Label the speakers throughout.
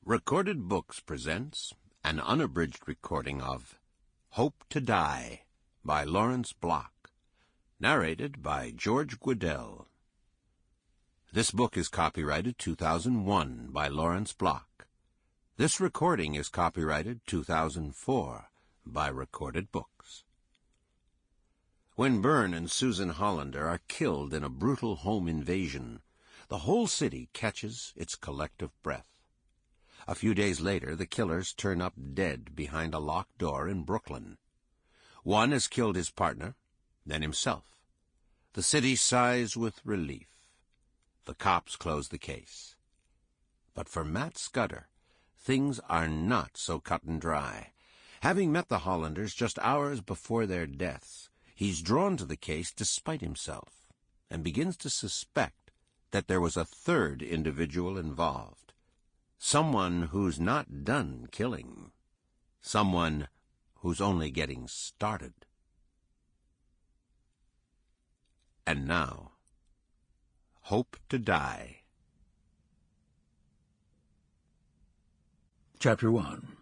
Speaker 1: Recorded Books presents an unabridged recording of Hope to Die by Lawrence Block, narrated by George Guidall. This book is copyrighted 2001 by Lawrence Block. This recording is copyrighted 2004 by Recorded Books. When Byrne and Susan Hollander are killed in a brutal home invasion, the whole city catches its collective breath. A few days later, the killers turn up dead behind a locked door in Brooklyn. One has killed his partner, then himself. The city sighs with relief. The cops close the case. But for Matt Scudder, things are not so cut and dry. Having met the Hollanders just hours before their deaths, he's drawn to the case despite himself, and begins to suspect that there was a third individual involved. Someone who's not done killing. Someone who's only getting started. And now, Hope to Die.
Speaker 2: Chapter 1.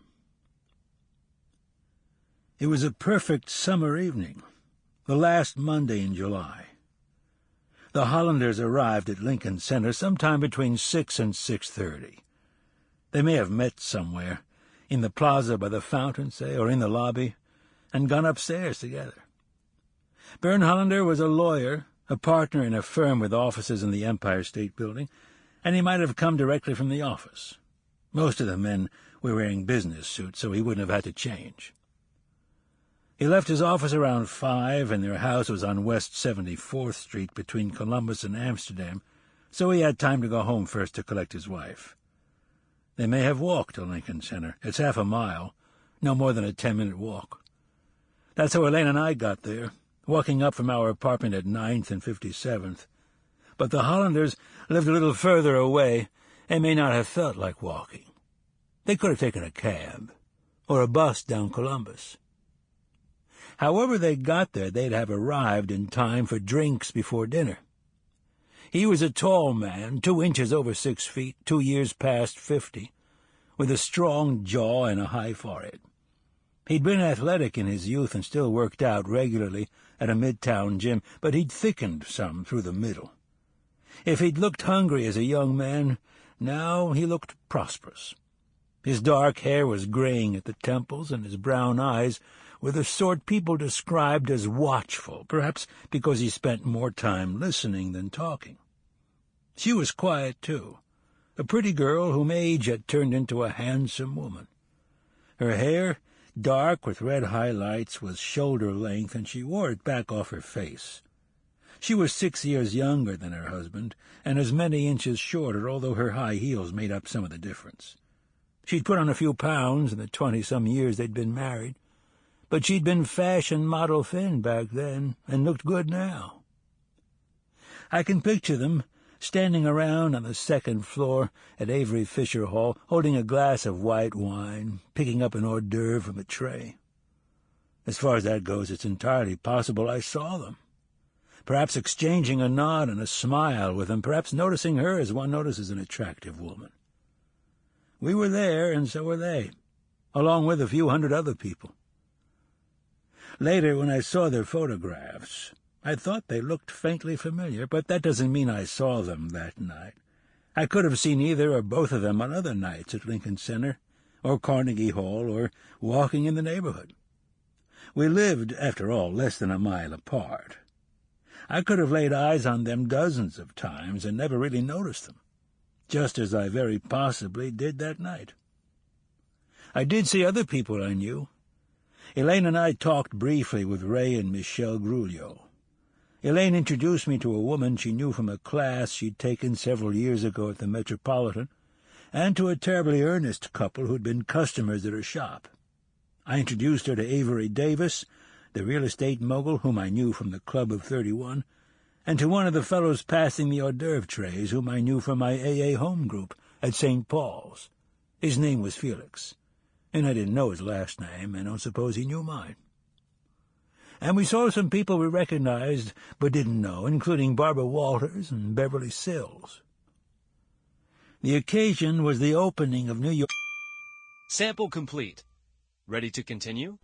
Speaker 2: It was a perfect summer evening, the last Monday in July. The Hollanders arrived at Lincoln Center sometime between 6 and 6:30. They may have met somewhere, in the plaza by the fountain, say, or in the lobby, and gone upstairs together. Byrne Hollander was a lawyer, a partner in a firm with offices in the Empire State Building, and he might have come directly from the office. Most of the men were wearing business suits, so he wouldn't have had to change. He left his office around 5, and their house was on West 74th Street between Columbus and Amsterdam, so he had time to go home first to collect his wife. They may have walked to Lincoln Center. It's half a mile, no more than a 10-minute walk. That's how Elaine and I got there, walking up from our apartment at 9th and 57th. But the Hollanders lived a little further away and may not have felt like walking. They could have taken a cab or a bus down Columbus. However they got there, they'd have arrived in time for drinks before dinner. He was a tall man, 2 inches over 6 feet, 2 years past 50, with a strong jaw and a high forehead. He'd been athletic in his youth and still worked out regularly at a midtown gym, but he'd thickened some through the middle. If he'd looked hungry as a young man, now he looked prosperous. His dark hair was graying at the temples, and his brown eyes were the sort people described as watchful, perhaps because he spent more time listening than talking. She was quiet, too, a pretty girl whom age had turned into a handsome woman. Her hair, dark with red highlights, was shoulder-length, and she wore it back off her face. She was 6 years younger than her husband, and as many inches shorter, although her high heels made up some of the difference. She'd put on a few pounds in the 20-some years they'd been married, but she'd been fashion model thin back then, and looked good now. I can picture them standing around on the second floor at Avery Fisher Hall, holding a glass of white wine, picking up an hors d'oeuvre from a tray. As far as that goes, it's entirely possible I saw them, perhaps exchanging a nod and a smile with them, perhaps noticing her as one notices an attractive woman. We were there, and so were they, along with a few hundred other people. Later, when I saw their photographs, I thought they looked faintly familiar, but that doesn't mean I saw them that night. I could have seen either or both of them on other nights at Lincoln Center, or Carnegie Hall, or walking in the neighborhood. We lived, after all, less than a mile apart. I could have laid eyes on them dozens of times and never really noticed them, just as I very possibly did that night. I did see other people I knew. Elaine and I talked briefly with Ray and Michelle Grulio. Elaine introduced me to a woman she knew from a class she'd taken several years ago at the Metropolitan, and to a terribly earnest couple who'd been customers at her shop. I introduced her to Avery Davis, the real estate mogul whom I knew from the Club of 31, and to one of the fellows passing the hors d'oeuvre trays whom I knew from my AA home group at St. Paul's. His name was Felix, and I didn't know his last name, and don't suppose he knew mine. And we saw some people we recognized but didn't know, including Barbara Walters and Beverly Sills. The occasion was the opening of New York.
Speaker 3: Sample complete. Ready to continue?